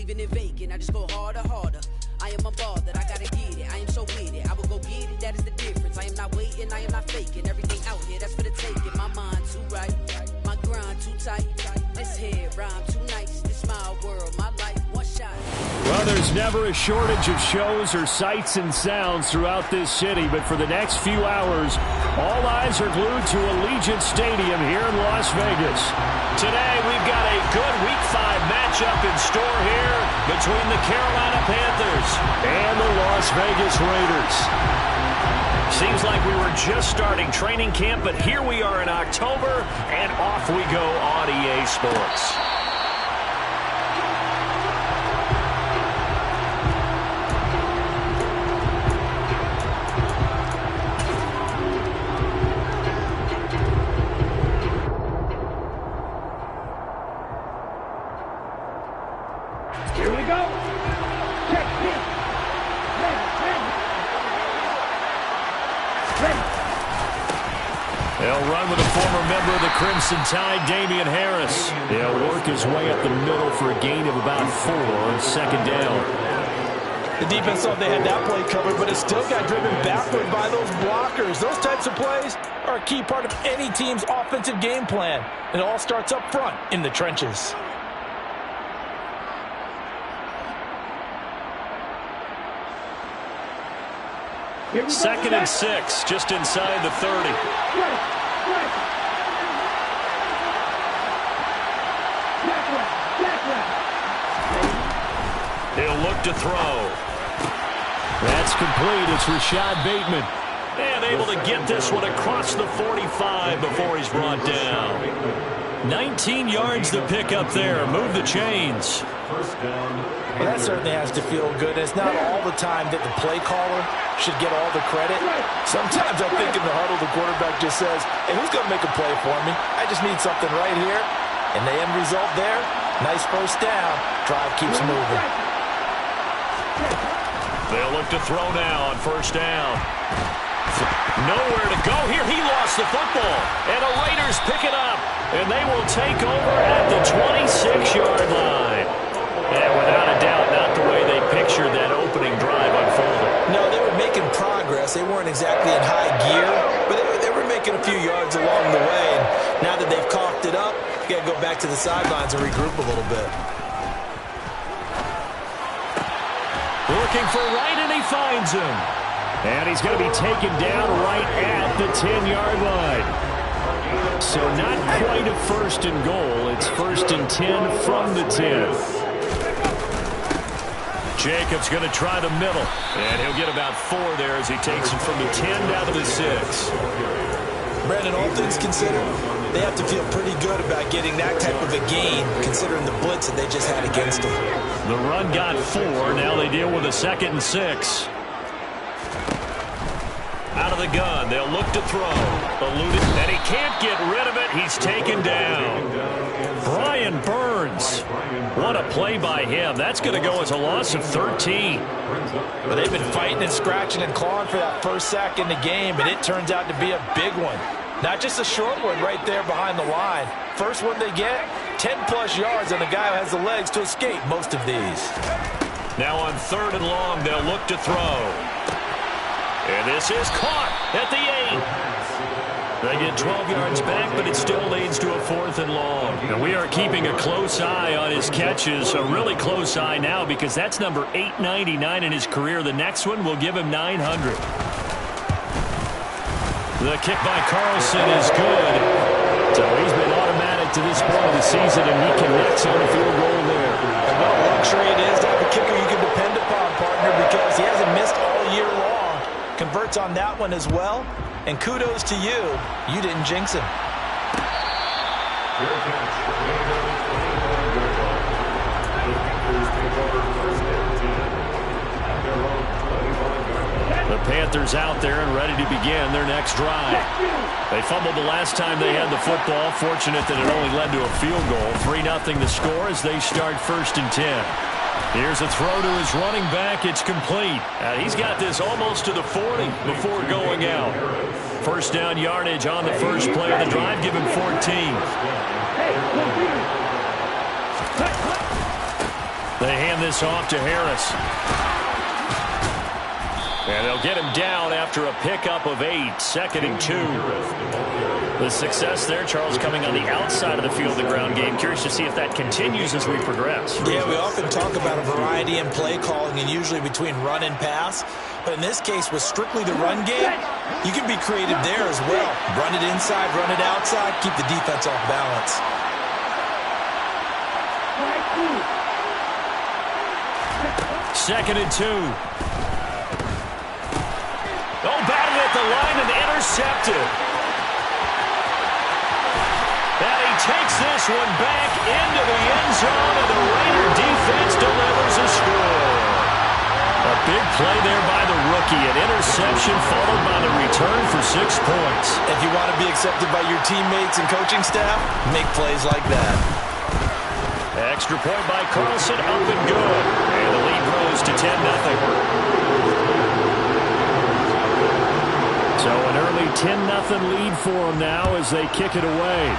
leaving it vacant. I just go harder, harder. I am a ball that I gotta get it. I am so with it. I will go get it. That is the difference. I am not waiting. I am not faking. Everything out here, that's for the taking. My mind too right. My grind too tight. This head rhyme too nice. This my world, my life, one shot. Well, there's never a shortage of shows or sights and sounds throughout this city, but for the next few hours, all eyes are glued to Allegiant Stadium here in Las Vegas. Today, we've got a good Week 5 matchup in store here between the Carolina Panthers and the Las Vegas Raiders. Seems like we were just starting training camp, but here we are in October, and off we go on EA Sports. They'll run with a former member of the Crimson Tide, Damian Harris. He'll work his way up the middle for a gain of about 4 on second down. The defense thought they had that play covered, but it still got driven backward by those blockers. Those types of plays are a key part of any team's offensive game plan. It all starts up front in the trenches. Second and 6, just inside the 30. He'll look to throw. That's complete. It's Rashad Bateman. And able to get this one across the 45 before he's brought down. 19 yards to pick up there. Move the chains. Well, that certainly has to feel good. It's not all the time that the play caller should get all the credit. Sometimes I think in the huddle the quarterback just says, hey, who's going to make a play for me? I just need something right here. And the end result there, nice first down. Drive keeps moving. They'll look to throw now on first down. Nowhere to go here. He lost the football. And the Raiders pick it up. And they will take over at the 26-yard line. And without a doubt, not the way they pictured that opening drive unfolded. No, they were making progress. They weren't exactly in high gear, but they were making a few yards along the way. And now that they've coughed it up, you got to go back to the sidelines and regroup a little bit. Looking for Wright, and he finds him. And he's going to be taken down right at the 10-yard line. So not quite a first and goal. It's first and 10 from the 10. Jacobs going to try the middle. And he'll get about 4 there as he takes it from the 10 down to the 6. Brandon, all things considered, they have to feel pretty good about getting that type of a gain, considering the blitz that they just had against them. The run got 4. Now they deal with a 2nd and 6. Out of the gun. They'll look to throw. Eluded. And he can't get rid of it. He's taken down. Brian Burns. What a play by him. That's going to go as a loss of 13. But they've been fighting and scratching and clawing for that first sack in the game, and it turns out to be a big one. Not just a short one right there behind the line. First one they get, 10-plus yards, and the guy who has the legs to escape most of these. Now on 3rd and long, they'll look to throw. And this is caught at the 8. They get 12 yards back, but it still leads to a 4th and long. And we are keeping a close eye on his catches, a really close eye now, because that's number 899 in his career. The next one will give him 900. The kick by Carlson is good. So he's been automatic to this point of the season, and he connects on a field goal there. And what a luxury it is to have a kicker you can depend upon, partner, because he hasn't missed all year long. Converts on that one as well. And kudos to you. You didn't jinx him. The Panthers out there and ready to begin their next drive. They fumbled the last time they had the football. Fortunate that it only led to a field goal. 3-0 the score as they start 1st and 10. Here's a throw to his running back. It's complete. He's got this almost to the 40 before going out. First down yardage on the first play of the drive. Give him 14. They hand this off to Harris. And they'll get him down after a pickup of 8, 2nd and 2. The success there, Charles, coming on the outside of the field, the ground game. Curious to see if that continues as we progress. Yeah, we often talk about a variety in play calling and usually between run and pass. But in this case, with strictly the run game, you can be creative there as well. Run it inside, run it outside, keep the defense off balance. 2nd and 2. Oh, batted at the line and intercepted. And he takes this one back into the end zone, and the Raider defense delivers a score. A big play there by the rookie. An interception followed by the return for 6 points. If you want to be accepted by your teammates and coaching staff, make plays like that. Extra point by Carlson, up and good. And the lead grows to 10-0. So an early 10-0 lead for them now as they kick it away.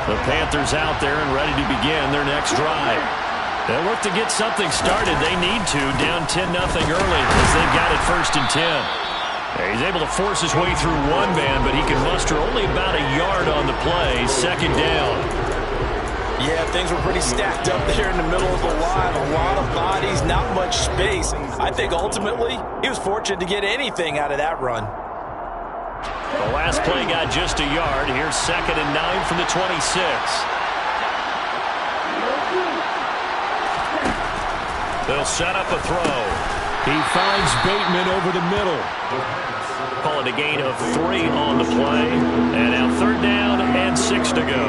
The Panthers out there and ready to begin their next drive. They'll look to get something started. They need to, down 10-0 early as they've got it 1st and 10. He's able to force his way through one man, but he can muster only about a yard on the play. 2nd down. Yeah, things were pretty stacked up there in the middle of the line. A lot of bodies, not much space. I think ultimately he was fortunate to get anything out of that run. The last play got just a yard. Here's 2nd and 9 from the 26. They'll set up a throw. He finds Bateman over the middle. Call it a gain of 3 on the play. And now 3rd down and 6 to go.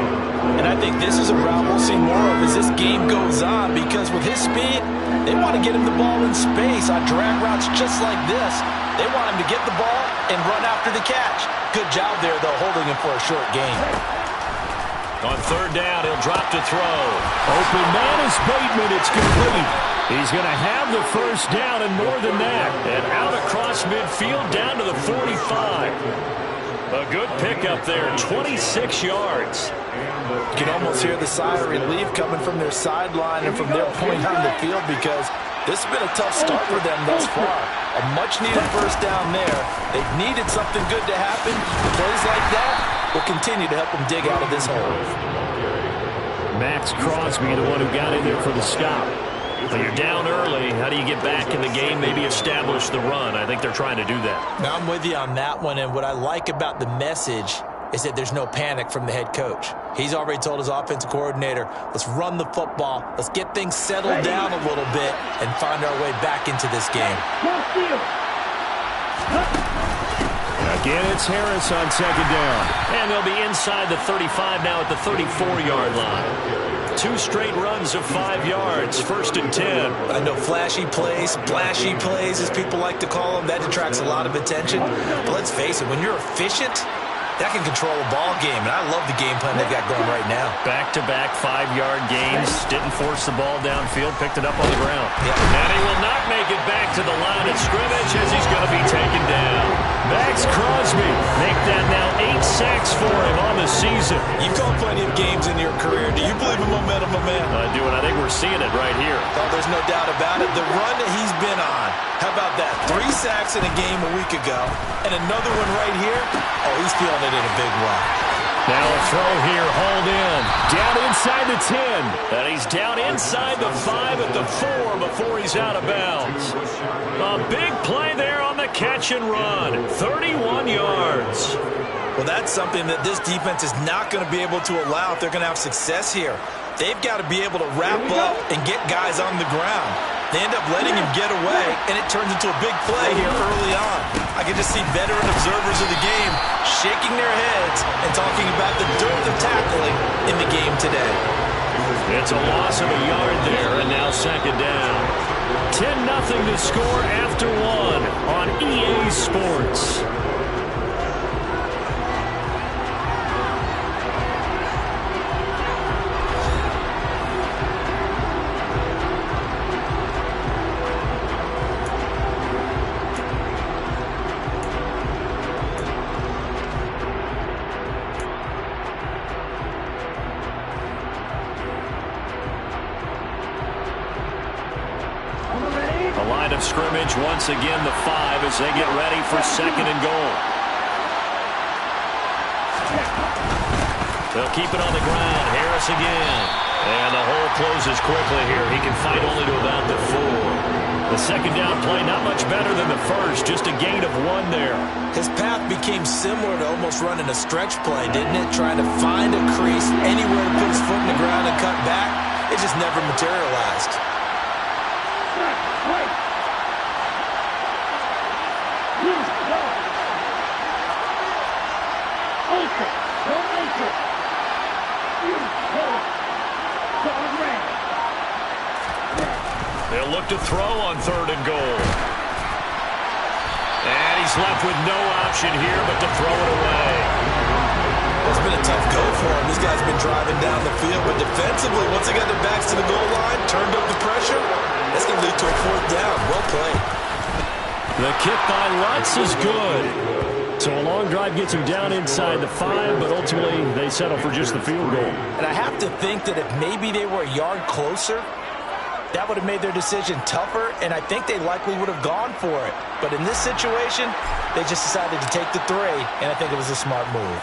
And I think this is a route we'll see more of as this game goes on, because with his speed, they want to get him the ball in space on drag routes just like this. They want him to get the ball and run after the catch. Good job there, though, holding him for a short gain. On 3rd down, he'll drop to throw. Open man is Bateman. It's complete. He's going to have the 1st down and more than that. And out across midfield down to the 45. A good pickup there, 26 yards. You can almost hear the sigh of relief coming from their sideline and from their point on the field, because this has been a tough start for them thus far. A much-needed 1st down there. They've needed something good to happen. Plays like that will continue to help them dig out of this hole. Max Crosby, the one who got in there for the stop. When you're down early, how do you get back in the game, maybe establish the run? I think they're trying to do that. Now, I'm with you on that one, and what I like about the message is that there's no panic from the head coach. He's already told his offensive coordinator, let's run the football, let's get things settled down a little bit and find our way back into this game. Again, it's Harris on 2nd down. And they'll be inside the 35 now at the 34-yard line. 2 straight runs of 5 yards, 1st and 10. I know flashy plays, splashy plays, as people like to call them, that attracts a lot of attention. But let's face it, when you're efficient, that can control a ball game, and I love the game plan they've got going right now. Back-to-back 5-yard gains, didn't force the ball downfield, picked it up on the ground. Yeah. And he will not make it back to the line of scrimmage as he's going to be taken down. Max Crosby, make that now 8 sacks for him on the season. You've called plenty of games in your career. Do you believe in momentum, my man? I do, and I think we're seeing it right here. Oh, there's no doubt about it. The run that he's been on, how about that? 3 sacks in a game a week ago, and another one right here. Oh, he's feeling it in a big way. Now a throw here, hauled in. Down inside the 10. And he's down inside the 5 at the 4 before he's out of bounds. A big play there on the catch and run. 31 yards. Well, that's something that this defense is not going to be able to allow if they're going to have success here. They've got to be able to wrap up and get guys on the ground. They end up letting him get away, and it turns into a big play here early on. I can just see veteran observers of the game shaking their heads and talking about the dearth of tackling in the game today. It's a loss of a yard there, and now 2nd down. 10-0 to score after 1 on EA Sports. line of scrimmage. Once again, the 5 as they get ready for 2nd and goal. They'll keep it on the ground. Harris again. And the hole closes quickly here. He can fight only to about the 4. The 2nd down play, not much better than the first. Just a gain of 1 there. His path became similar to almost running a stretch play, didn't it? Trying to find a crease, anywhere to put his foot in the ground and cut back. It just never materialized. They'll look to throw on 3rd and goal. And he's left with no option here but to throw it away. It's been a tough go for him. This guy's been driving down the field, but defensively, once they got their backs to the goal line, turned up the pressure, that's going to lead to a 4th down. Well played. The kick by Lutz is good. So a long drive gets him down inside the 5, but ultimately they settle for just the field goal. And I have to think that if maybe they were a yard closer, that would have made their decision tougher, and I think they likely would have gone for it. But in this situation, they just decided to take the 3, and I think it was a smart move.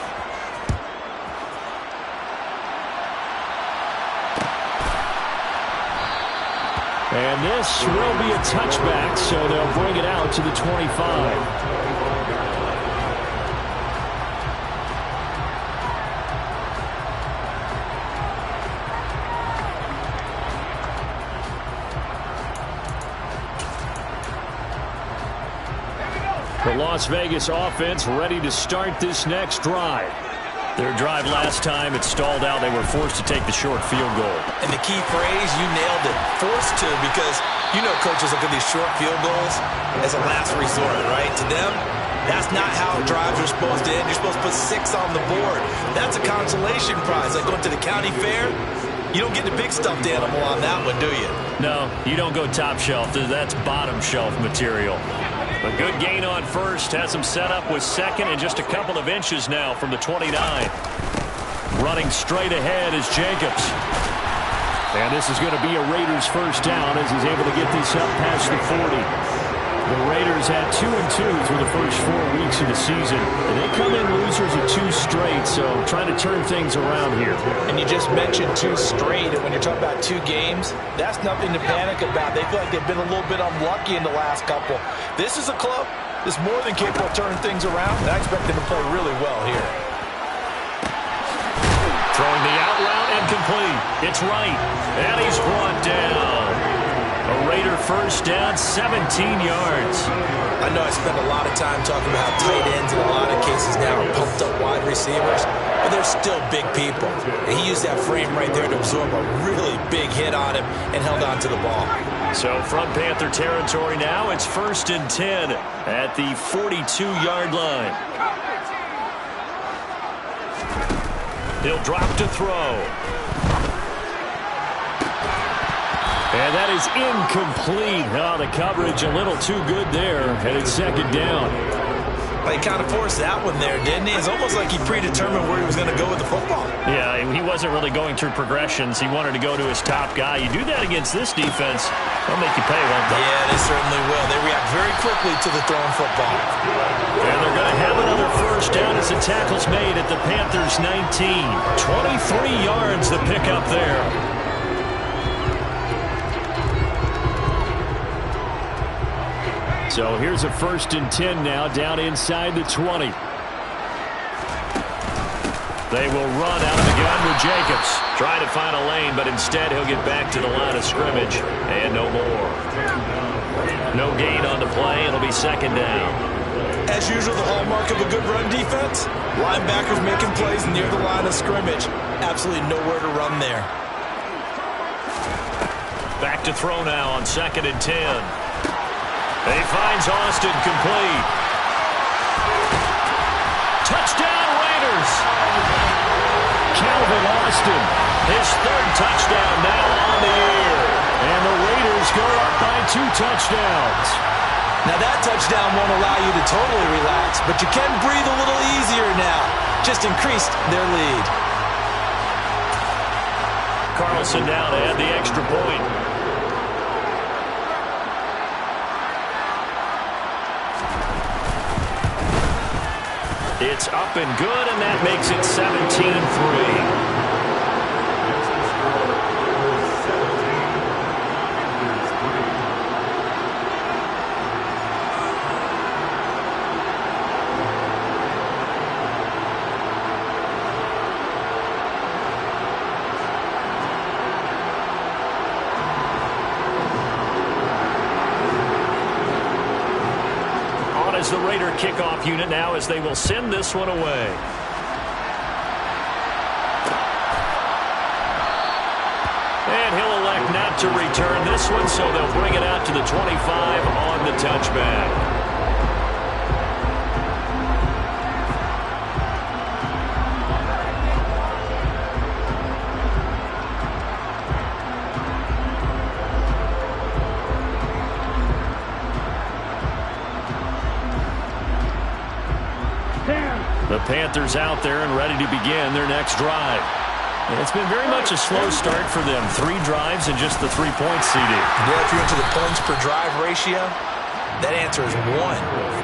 And this will be a touchback, so they'll bring it out to the 25. The Las Vegas offense ready to start this next drive. Their drive last time, it stalled out. They were forced to take the short field goal. And the key phrase, you nailed it, forced to, because you know coaches look at these short field goals as a last resort, right? To them, that's not how drives are supposed to end. You're supposed to put 6 on the board. That's a consolation prize. Like going to the county fair, you don't get the big stuffed animal on that one, do you? No, you don't go top shelf. That's bottom shelf material. A good gain on 1st, has him set up with 2nd and just a couple of inches now from the 29. Running straight ahead is Jacobs. And this is going to be a Raiders 1st down as he's able to get this up past the 40. The Raiders had 2-2 through the first 4 weeks of the season. And they come in losers of 2 straight, so trying to turn things around here. And you just mentioned 2 straight, and when you're talking about 2 games, that's nothing to panic about. They feel like they've been a little bit unlucky in the last couple. This is a club that's more than capable of turning things around, and I expect them to play really well here. Throwing the out route and complete. It's right, and he's brought down. A Raider 1st down, 17 yards. I know I spent a lot of time talking about how tight ends in a lot of cases now are pumped up wide receivers, but they're still big people. And he used that frame right there to absorb a really big hit on him and held on to the ball. So from Panther territory now, it's 1st and 10 at the 42-yard line. He'll drop to throw. And that is incomplete. Oh, the coverage a little too good there, and it's 2nd down. Well, he kind of forced that one there, didn't he? It's almost like he predetermined where he was going to go with the football. Yeah, he wasn't really going through progressions. He wanted to go to his top guy. You do that against this defense, they'll make you pay, won't they? Yeah, they certainly will. They react very quickly to the thrown football. And they're going to have another 1st down as the tackle's made at the Panthers' 19. 23 yards to pick up there. So here's a 1st and 10 now, down inside the 20. They will run out of the gun with Jacobs. Trying to find a lane, but instead he'll get back to the line of scrimmage. And no more. No gain on the play. It'll be 2nd down. As usual, the hallmark of a good run defense, linebackers making plays near the line of scrimmage. Absolutely nowhere to run there. Back to throw now on 2nd and 10. He finds Austin complete. Touchdown Raiders. Calvin Austin, his 3rd touchdown now on the year. And the Raiders go up by 2 touchdowns. Now that touchdown won't allow you to totally relax, but you can breathe a little easier now. Just increased their lead. Carlson now to add the extra point. It's up and good, and that makes it 17-3. As the Raider kickoff unit now, as they will send this one away. And he'll elect not to return this one, so they'll bring it out to the 25 on the touchback. The Panthers out there and ready to begin their next drive. And it's been very much a slow start for them. 3 drives and just the 3 points, CD. Yeah, if you're into the points per drive ratio, that answer is 1.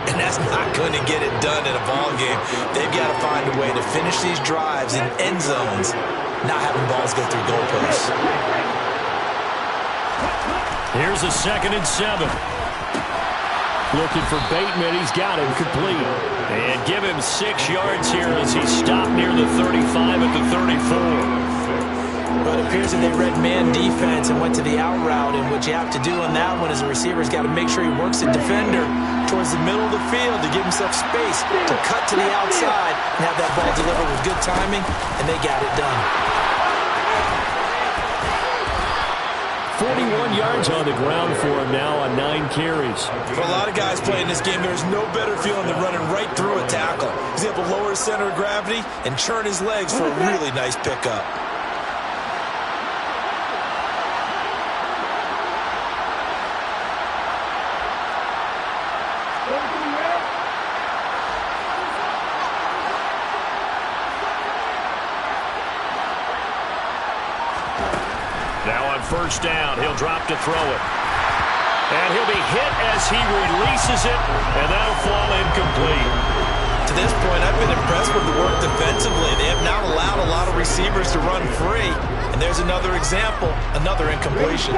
And that's not going to get it done in a ball game. They've got to find a way to finish these drives in end zones, not having balls go through goalposts. Here's a 2nd and 7. Looking for Bateman. He's got him complete. And give him 6 yards here as he stopped near the 35 at the 34. Well, it appears that they read man defense and went to the out route. And what you have to do on that one is the receiver's got to make sure he works the defender towards the middle of the field to give himself space to cut to the outside and have that ball delivered with good timing, and they got it done. 41 yards on the ground for him now on 9 carries. For a lot of guys playing this game, there's no better feeling than running right through a tackle. He's able to lower his center of gravity and churn his legs for a really nice pickup. First down, he'll drop to throw it. And he'll be hit as he releases it, and that'll fall incomplete. To this point, I've been impressed with the work defensively. They have not allowed a lot of receivers to run free. And there's another example, another incompletion.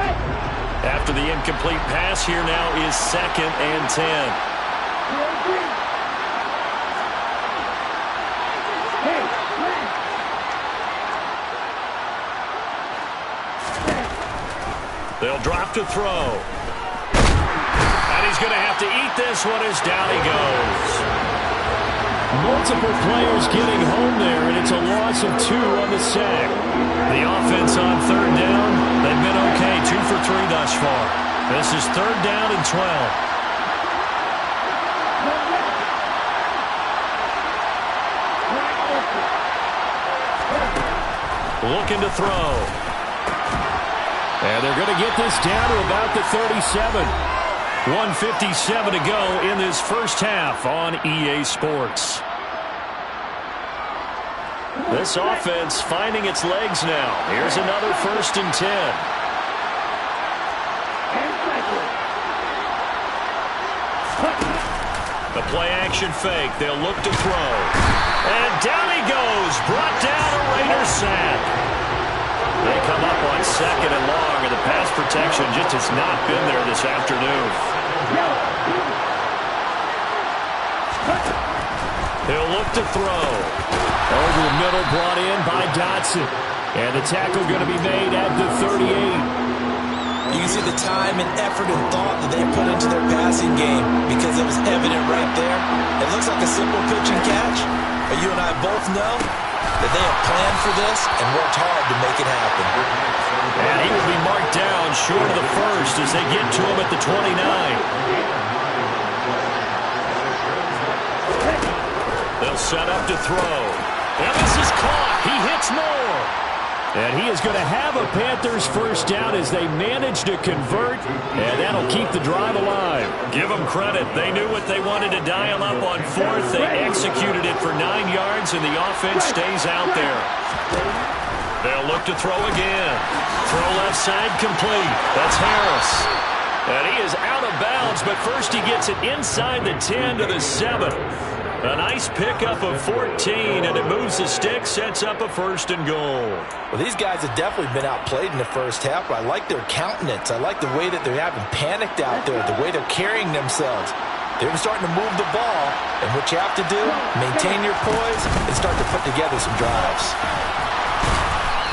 After the incomplete pass, here now is 2nd and 10. They'll drop to throw. And he's going to have to eat this one as down he goes. Multiple players getting home there, and it's a loss of 2 on the sack. The offense on 3rd down, they've been okay, 2 for 3 thus far. This is 3rd down and 12. Looking to throw. And they're going to get this down to about the 37. 1:57 to go in this first half on EA Sports. This offense finding its legs now. Here's another 1st and 10. The play action fake. They'll look to throw. And down he goes. Brought down a Raider sack. They come up on 2nd and long, and the pass protection just has not been there this afternoon. He'll look to throw. Over the middle, brought in by Dotson. And the tackle going to be made at the 38. You can see the time and effort and thought that they put into their passing game because it was evident right there. It looks like a simple pitch and catch, but you and I both know that they have planned for this and worked hard to make it happen. And he will be marked down short of the first as they get to him at the 29. They'll set up to throw. And this is caught. He hits more. And he is going to have a Panthers first down as they manage to convert, and that'll keep the drive alive. Give them credit. They knew what they wanted to dial up on 4th. They executed it for 9 yards, and the offense stays out there. They'll look to throw again. Throw left side complete. That's Harris. And he is out of bounds, but first he gets it inside the 10 to the 7. A nice pickup of 14, and it moves the stick, sets up a 1st and goal. Well, these guys have definitely been outplayed in the first half, but I like their countenance. I like the way that they're having panicked out there, the way they're carrying themselves. They're starting to move the ball, and what you have to do, maintain your poise and start to put together some drives.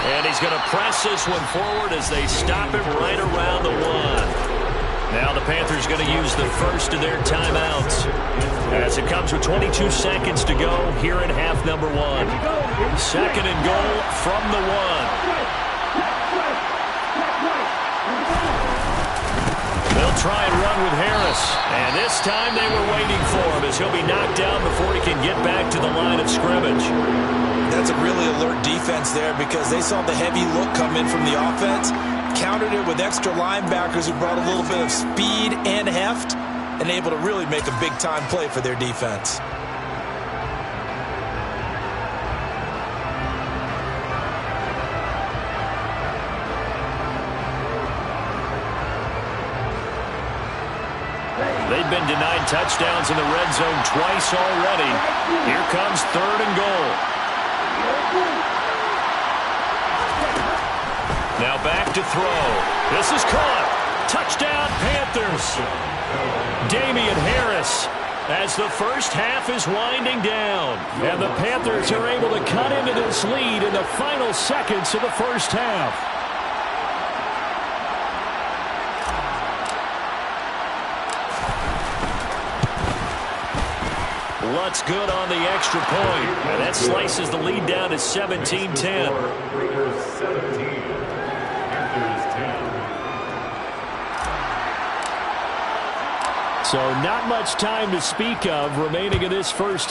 And he's going to press this one forward as they stop it right around the 1. Now the Panthers going to use the first of their timeouts as it comes with 22 seconds to go here in half number 1. 2nd and goal from the 1. They'll try and run with Harris. And this time they were waiting for him as he'll be knocked down before he can get back to the line of scrimmage. That's a really alert defense there because they saw the heavy look come in from the offense, countered it with extra linebackers who brought a little bit of speed and heft, and able to really make a big-time play for their defense. They've been denied touchdowns in the red zone twice already. Here comes 3rd and goal. Now back to throw. This is caught. Touchdown, Panthers. Damian Harris as the first half is winding down. And the Panthers are able to cut into this lead in the final seconds of the first half. Lutz good on the extra point. And that slices the lead down to 17-10. So not much time to speak of remaining in this first